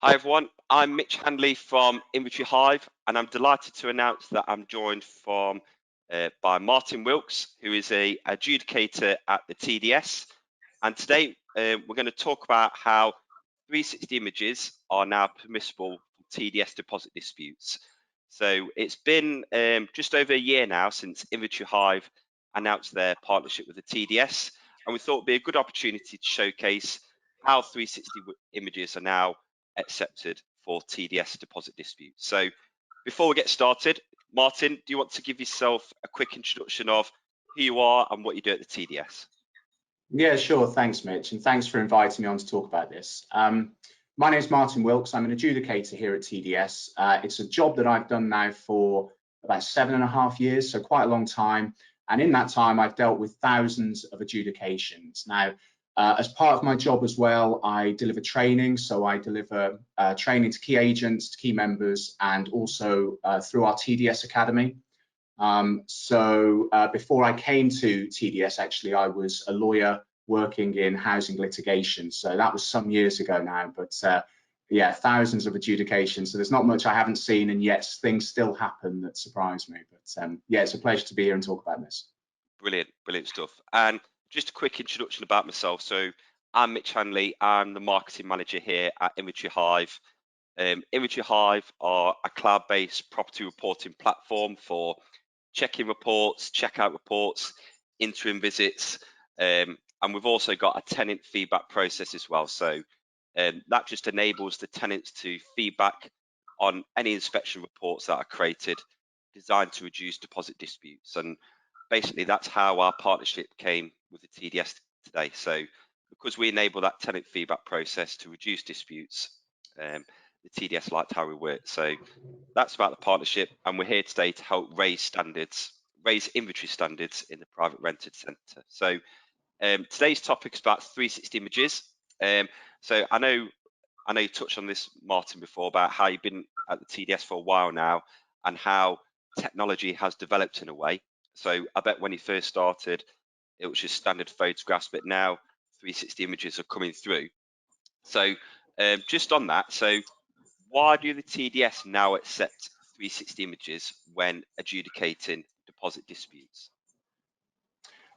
Hi everyone, I'm Mitch Handley from Inventory Hive, and I'm delighted to announce that I'm joined by Martin Wilks, who is a adjudicator at the TDS. And today we're going to talk about how 360 images are now permissible for TDS deposit disputes. So it's been just over a year now since Inventory Hive announced their partnership with the TDS, and we thought it'd be a good opportunity to showcase how 360 images are now accepted for TDS deposit disputes. So before we get started, Martin, do you want to give yourself a quick introduction of who you are and what you do at the TDS? Yeah, sure. Thanks, Mitch, and thanks for inviting me on to talk about this. My name is Martin Wilks. I'm an adjudicator here at TDS. It's a job that I've done now for about 7.5 years, so quite a long time. And in that time, I've dealt with thousands of adjudications. Now, as part of my job as well, I deliver training. So I deliver training to key agents, to key members, and also through our TDS Academy. Before I came to TDS, actually, I was a lawyer working in housing litigation. So that was some years ago now, but yeah, thousands of adjudications. So there's not much I haven't seen, and yet things still happen that surprise me. But yeah, it's a pleasure to be here and talk about this. Brilliant, brilliant stuff. And just a quick introduction about myself. So I'm Mitch Handley. I'm the marketing manager here at Inventory Hive. Inventory Hive are a cloud-based property reporting platform for check-in reports, check-out reports, interim visits, and we've also got a tenant feedback process as well. So that just enables the tenants to feedback on any inspection reports that are created, designed to reduce deposit disputes. And basically, that's how our partnership came with the TDS today. So because we enable that tenant feedback process to reduce disputes, the TDS liked how we work. So that's about the partnership, and we're here today to help raise inventory standards in the private rented sector. So today's topic is about 360 images. So I know you touched on this, Martin, before about how you've been at the TDS for a while now and how technology has developed in a way. So I bet when you first started, it was just standard photographs, but now 360 images are coming through. So just on that, so why do the TDS now accept 360 images when adjudicating deposit disputes?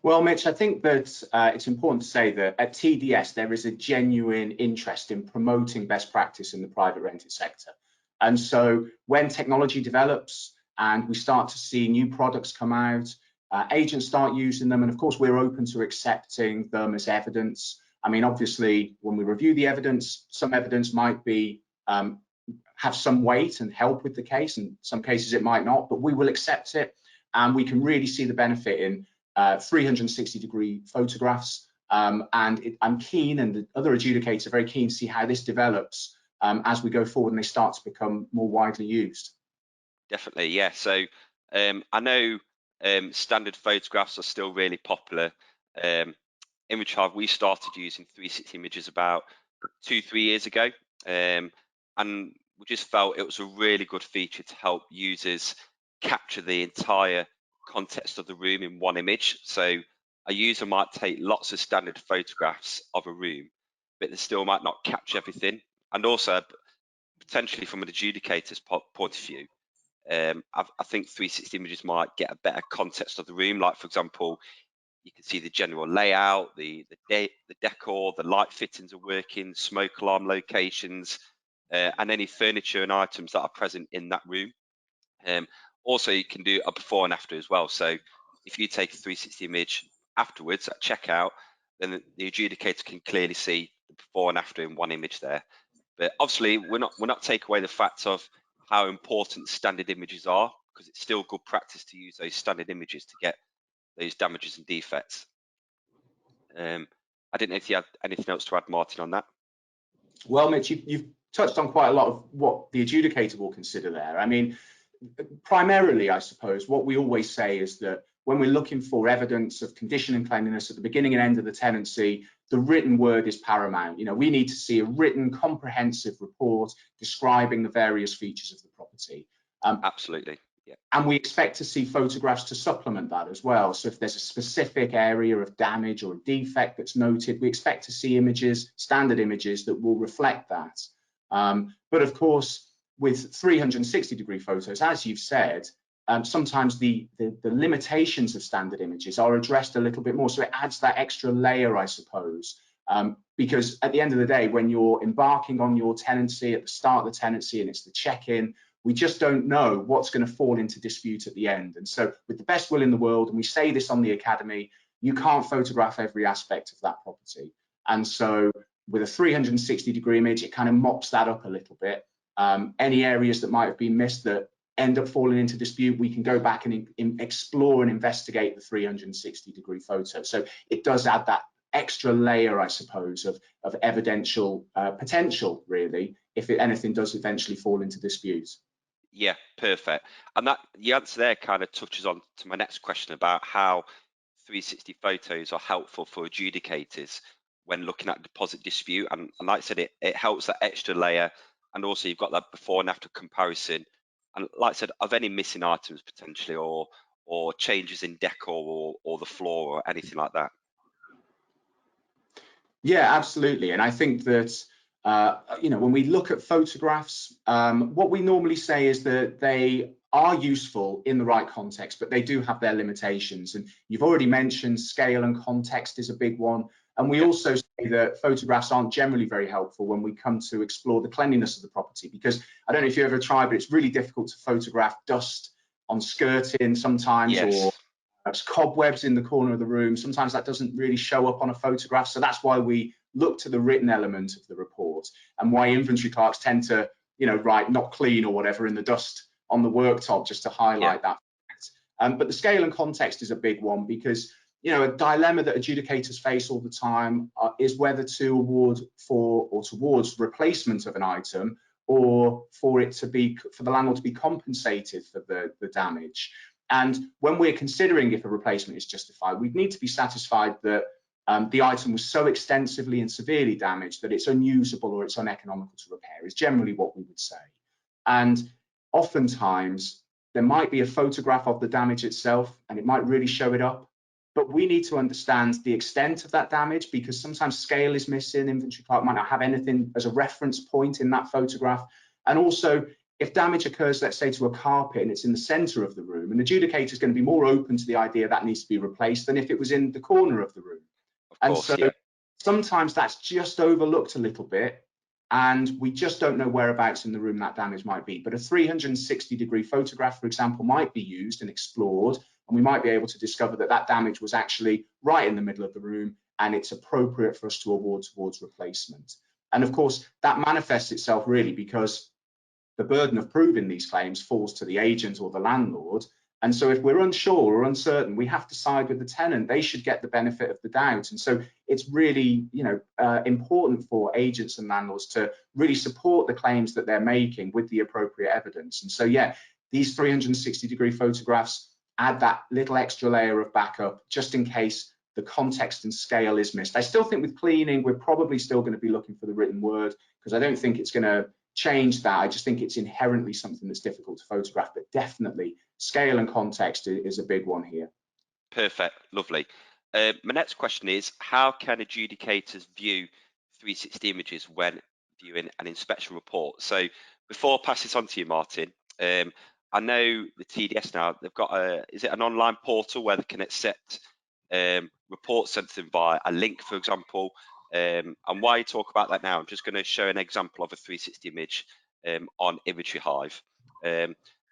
Well, Mitch, I think that it's important to say that at TDS, there is a genuine interest in promoting best practice in the private rented sector. And so when technology develops and we start to see new products come out, agents start using them. And of course, we're open to accepting them as evidence. I mean, obviously, when we review the evidence, some evidence might be have some weight and help with the case. In some cases, it might not, but we will accept it. And we can really see the benefit in 360-degree photographs, I'm keen, and the other adjudicators are very keen to see how this develops as we go forward and they start to become more widely used. Definitely, yeah. So I know standard photographs are still really popular. Inventory Hive, we started using 360 images about 2-3 years ago, and we just felt it was a really good feature to help users capture the entire context of the room in one image. So a user might take lots of standard photographs of a room, but they still might not capture everything. And also potentially from an adjudicator's point of view, I think 360 images might get a better context of the room. Like, for example, you can see the general layout, the decor, the light fittings are working, smoke alarm locations, and any furniture and items that are present in that room. Also, you can do a before and after as well. So if you take a 360 image afterwards at checkout, then the adjudicator can clearly see the before and after in one image there. But obviously, we're not taking away the fact of how important standard images are, because it's still good practice to use those standard images to get those damages and defects. I didn't know if you had anything else to add, Martin, on that. Well, Mitch, you've touched on quite a lot of what the adjudicator will consider there. I mean, primarily, I suppose, what we always say is that when we're looking for evidence of condition and cleanliness at the beginning and end of the tenancy, the written word is paramount. You know, we need to see a written, comprehensive report describing the various features of the property. Absolutely. Yeah. And we expect to see photographs to supplement that as well. So if there's a specific area of damage or a defect that's noted, we expect to see images, standard images that will reflect that. But of course, with 360-degree photos, as you've said, sometimes the limitations of standard images are addressed a little bit more. So it adds that extra layer, I suppose, because at the end of the day, when you're embarking on your tenancy at the start of the tenancy and it's the check-in, we just don't know what's going to fall into dispute at the end. And so with the best will in the world, and we say this on the Academy, you can't photograph every aspect of that property. And so with a 360-degree image, it kind of mops that up a little bit. Any areas that might have been missed that end up falling into dispute, we can go back and explore and investigate the 360-degree photo. So it does add that extra layer, I suppose, of evidential potential, really, if anything does eventually fall into dispute. Yeah, perfect. And that the answer there kind of touches on to my next question about how 360 photos are helpful for adjudicators when looking at deposit dispute. And like I said, it helps that extra layer, and also you've got that before and after comparison. And like I said, of any missing items potentially, or changes in decor or the floor or anything like that. Yeah, absolutely. And I think that when we look at photographs, what we normally say is that they are useful in the right context, but they do have their limitations. And you've already mentioned scale and context is a big one. And we also say that photographs aren't generally very helpful when we come to explore the cleanliness of the property, because I don't know if you ever tried, but it's really difficult to photograph dust on skirting sometimes, Yes. or perhaps cobwebs in the corner of the room. Sometimes that doesn't really show up on a photograph. So that's why we look to the written element of the report, and why inventory clerks tend to, write not clean or whatever in the dust on the worktop just to highlight that fact. But the scale and context is a big one, because a dilemma that adjudicators face all the time is whether to award for or towards replacement of an item, or for the landlord to be compensated for the damage. And when we're considering if a replacement is justified, we'd need to be satisfied that the item was so extensively and severely damaged that it's unusable or it's uneconomical to repair, is generally what we would say. And oftentimes there might be a photograph of the damage itself and it might really show it up, but we need to understand the extent of that damage, because sometimes scale is missing. Inventory clerk might not have anything as a reference point in that photograph. And also, if damage occurs, let's say, to a carpet and it's in the center of the room, an adjudicator is going to be more open to the idea that needs to be replaced than if it was in the corner of the room. Of course, and so sometimes that's just overlooked a little bit, and we just don't know whereabouts in the room that damage might be. But a 360-degree photograph, for example, might be used and explored, and we might be able to discover that that damage was actually right in the middle of the room, and it's appropriate for us to award towards replacement. And of course, that manifests itself really because the burden of proving these claims falls to the agent or the landlord. And so if we're unsure or uncertain, we have to side with the tenant. They should get the benefit of the doubt. And so it's really, important for agents and landlords to really support the claims that they're making with the appropriate evidence. And so, yeah, these 360-degree photographs add that little extra layer of backup just in case the context and scale is missed. I still think with cleaning, we're probably still going to be looking for the written word, because I don't think it's going to change that. I just think it's inherently something that's difficult to photograph, but definitely scale and context is a big one here. Perfect, lovely. My next question is, how can adjudicators view 360 images when viewing an inspection report? So before I pass this on to you, Martin, I know the TDS now, they've got is it an online portal where they can accept reports sent to them via a link, for example? And while you talk about that now, I'm just going to show an example of a 360 image on Inventory Hive.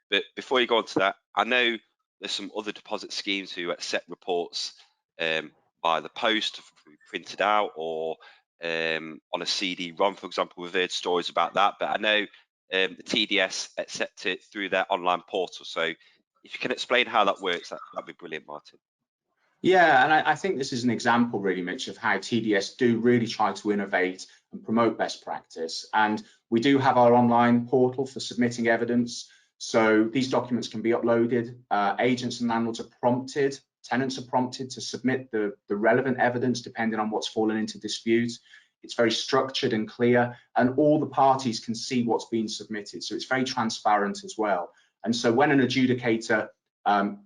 But before you go on to that, I know there's some other deposit schemes who accept reports by the post, printed out, or on a CD-ROM, for example. We've heard stories about that, but I know the TDS accept it through their online portal. So if you can explain how that works, that'd be brilliant, Martin. Yeah, and I think this is an example, really, Mitch, of how TDS do really try to innovate and promote best practice. And we do have our online portal for submitting evidence. So these documents can be uploaded. Agents and landlords are prompted, tenants are prompted to submit the relevant evidence depending on what's fallen into dispute. It's very structured and clear, and all the parties can see what's been submitted. So it's very transparent as well. And so when an adjudicator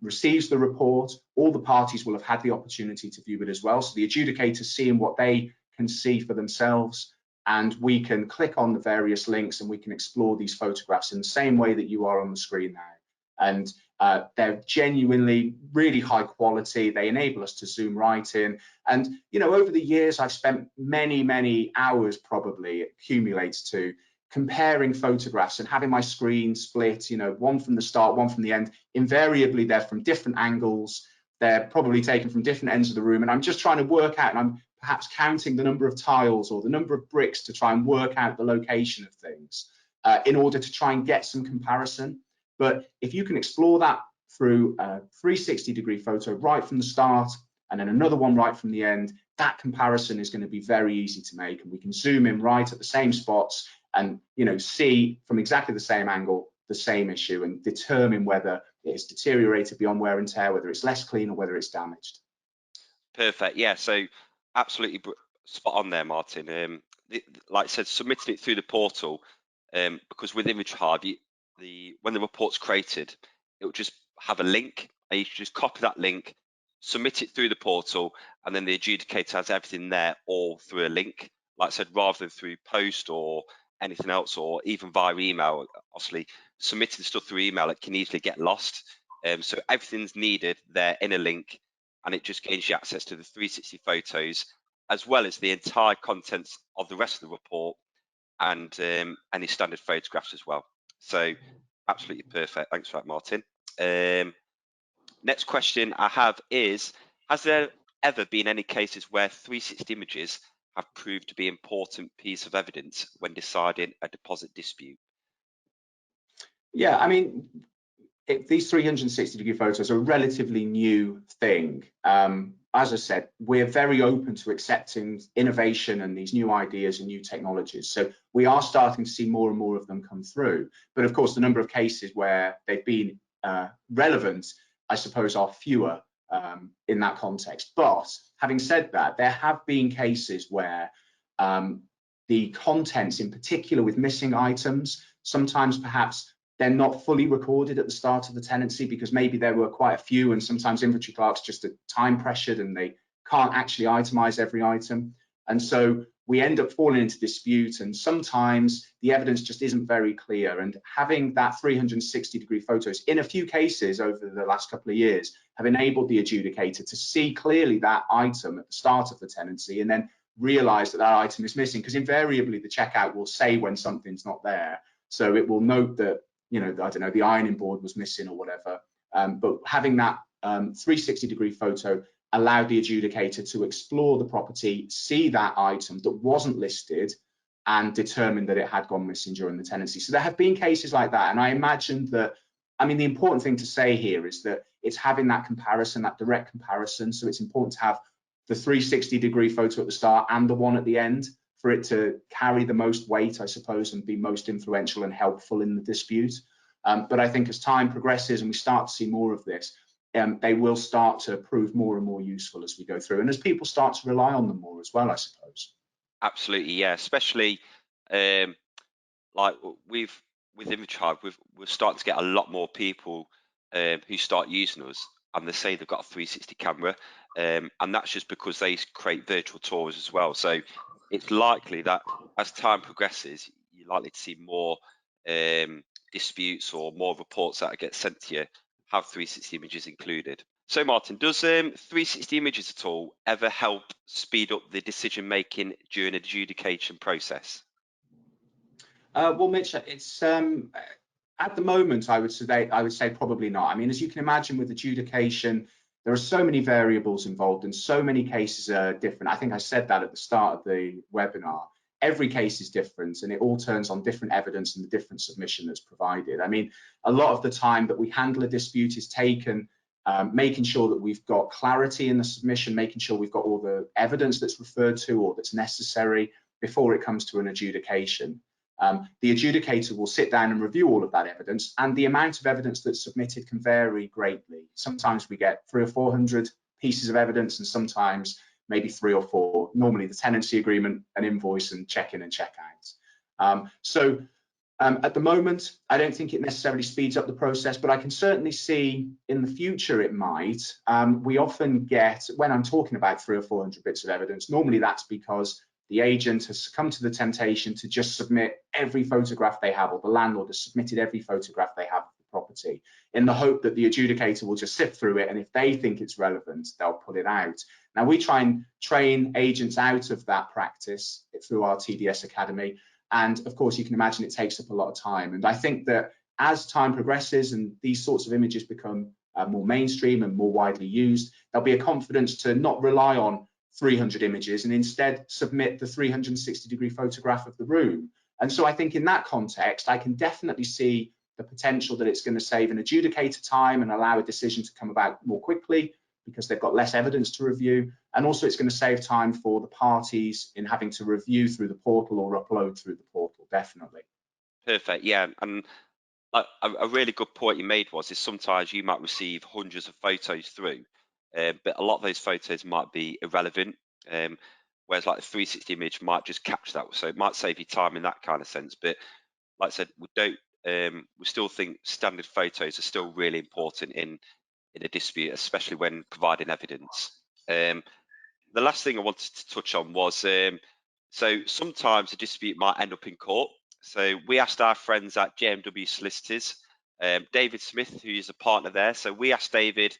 receives the report, all the parties will have had the opportunity to view it as well. So the adjudicator seeing what they can see for themselves, and we can click on the various links and we can explore these photographs in the same way that you are on the screen now. And they're genuinely really high quality. They enable us to zoom right in. And, you know, over the years, I've spent many hours, probably accumulates to, comparing photographs and having my screen split, you know, one from the start, one from the end. Invariably, they're from different angles. They're probably taken from different ends of the room. And I'm just trying to work out, and I'm perhaps counting the number of tiles or the number of bricks to try and work out the location of things in order to try and get some comparison. But if you can explore that through a 360-degree photo right from the start and then another one right from the end, that comparison is going to be very easy to make, and we can zoom in right at the same spots and, you know, see from exactly the same angle the same issue and determine whether it has deteriorated beyond wear and tear, whether it's less clean or whether it's damaged. Perfect. Yeah. So absolutely spot on there, Martin. Like I said, submitting it through the portal, because with Inventory Hive, when the report's created, it will just have a link, and you can just copy that link, submit it through the portal, and then the adjudicator has everything there all through a link. Like I said, rather than through post or anything else, or even via email. Obviously, submitting stuff through email, it can easily get lost. So everything's needed there in a link, and it just gains you access to the 360 photos, as well as the entire contents of the rest of the report, and any standard photographs as well. So absolutely perfect. Thanks for that, Martin. Next question I have is, has there ever been any cases where 360 images have proved to be an important piece of evidence when deciding a deposit dispute? Yeah, I mean, these 360-degree photos are a relatively new thing. As I said, we're very open to accepting innovation and these new ideas and new technologies. So we are starting to see more and more of them come through. But of course, the number of cases where they've been relevant, I suppose, are fewer in that context. But having said that, there have been cases where the contents, in particular with missing items, sometimes perhaps they're not fully recorded at the start of the tenancy because maybe there were quite a few, and sometimes inventory clerks just are time pressured and they can't actually itemize every item. And so we end up falling into dispute, and sometimes the evidence just isn't very clear. And having that 360-degree photos in a few cases over the last couple of years have enabled the adjudicator to see clearly that item at the start of the tenancy and then realize that that item is missing, because invariably the checkout will say when something's not there. So it will note that, you know, I don't know, the ironing board was missing or whatever. But having that 360-degree photo allowed the adjudicator to explore the property, see that item that wasn't listed, and determine that it had gone missing during the tenancy. So there have been cases like that. And I imagine that, I mean, the important thing to say here is that it's having that comparison, that direct comparison. So it's important to have the 360-degree photo at the start and the one at the end, for it to carry the most weight, I suppose, and be most influential and helpful in the dispute. But I think as time progresses and we start to see more of this, they will start to prove more and more useful as we go through, and as people start to rely on them more as well, I suppose. Absolutely, yeah. Especially like with Inventory Hive, we're starting to get a lot more people who start using us, and they say they've got a 360 camera, and that's just because they create virtual tours as well. So it's likely that as time progresses, you're likely to see more disputes or more reports that get sent to you have 360 images included. So Martin, does 360 images at all ever help speed up the decision making during an adjudication process? Well, Mitch, it's at the moment, I would say probably not. I mean, as you can imagine, with adjudication, there are so many variables involved and so many cases are different. I think I said that at the start of the webinar. Every case is different, and it all turns on different evidence and the different submission that's provided. I mean, a lot of the time that we handle a dispute is taken making sure that we've got clarity in the submission, making sure we've got all the evidence that's referred to or that's necessary before it comes to an adjudication. The adjudicator will sit down and review all of that evidence, and the amount of evidence that's submitted can vary greatly. Sometimes we get 300 or 400 pieces of evidence, and sometimes maybe 3 or 4, normally the tenancy agreement, an invoice, and check-in and check-out. At the moment, I don't think it necessarily speeds up the process, but I can certainly see in the future it might. We often get, when I'm talking about 300 or 400 bits of evidence, normally that's because the agent has succumbed to the temptation to just submit every photograph they have, or the landlord has submitted every photograph they have of the property, in the hope that the adjudicator will just sift through it, and if they think it's relevant, they'll put it out. Now, we try and train agents out of that practice through our TDS Academy, and of course you can imagine it takes up a lot of time. And I think that as time progresses and these sorts of images become more mainstream and more widely used, there'll be a confidence to not rely on 300 images and instead submit the 360-degree photograph of the room. And so I think in that context, I can definitely see the potential that it's going to save an adjudicator time and allow a decision to come about more quickly because they've got less evidence to review. And also it's going to save time for the parties in having to review through the portal or upload through the portal, definitely. Perfect, yeah. And a really good point you made is sometimes you might receive hundreds of photos through, but a lot of those photos might be irrelevant, whereas like the 360 image might just capture that, so it might save you time in that kind of sense. But like I said, we still think standard photos are still really important in a dispute, especially when providing evidence. The last thing I wanted to touch on was, so sometimes a dispute might end up in court. So we asked our friends at JMW Solicitors, David Smith, who is a partner there. So we asked David,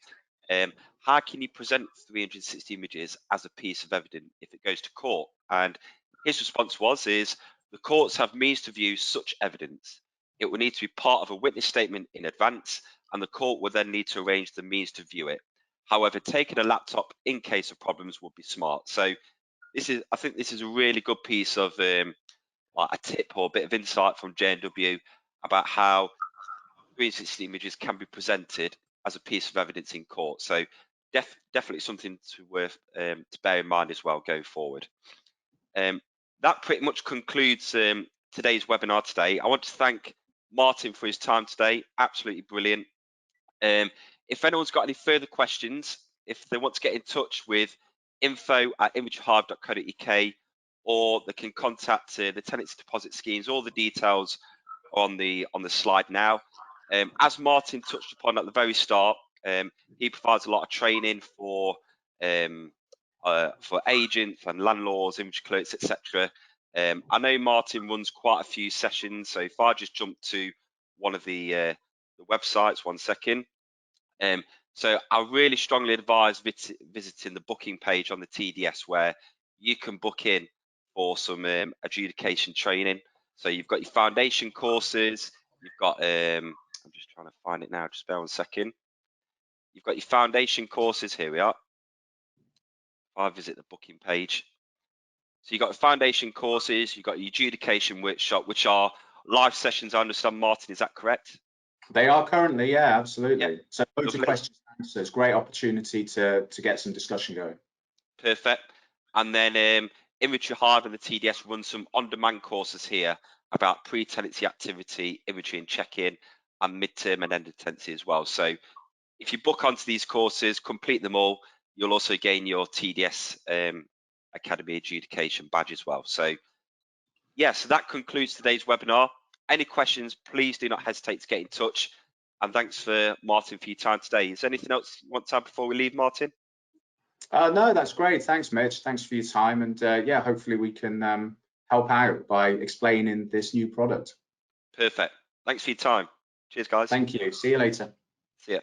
how can you present 360 images as a piece of evidence if it goes to court? And his response is the courts have means to view such evidence. It will need to be part of a witness statement in advance, and the court will then need to arrange the means to view it. However, taking a laptop in case of problems would be smart. So I think this is a really good piece of like a tip or a bit of insight from JW about how 360 images can be presented as a piece of evidence in court. So definitely something to bear in mind as well going forward. That pretty much concludes today's webinar today. I want to thank Martin for his time today. Absolutely brilliant. If anyone's got any further questions, if they want to get in touch with info@inventoryhive.co.uk, or they can contact the tenancy deposit schemes. All the details on the slide now. As Martin touched upon at the very start, he provides a lot of training for agents and landlords, image clerks, etc. I know Martin runs quite a few sessions, so if I just jump to one of the websites, 1 second. So I really strongly advise visiting the booking page on the TDS, where you can book in for some adjudication training. So you've got your foundation courses, you've got, I'm just trying to find it now, just bear 1 second. You've got your foundation courses, here we are. If I visit the booking page. So you've got the foundation courses, you've got your adjudication workshop, which are live sessions, I understand, Martin, is that correct? They are currently, yeah, absolutely. Yeah. So loads of Lovely. questions and answers, great opportunity to get some discussion going. Perfect. And then Inventory Hive and the TDS run some on-demand courses here about pre-tenancy activity, inventory and check-in, and midterm and end of tenancy as well. So if you book onto these courses, complete them all, you'll also gain your TDS Academy Adjudication badge as well. So yeah, so that concludes today's webinar. Any questions, please do not hesitate to get in touch. And thanks for Martin for your time today. Is there anything else you want to add before we leave, Martin? No, that's great. Thanks, Mitch. Thanks for your time. And yeah, hopefully we can help out by explaining this new product. Perfect. Thanks for your time. Cheers, guys. Thank you. See you later. See ya.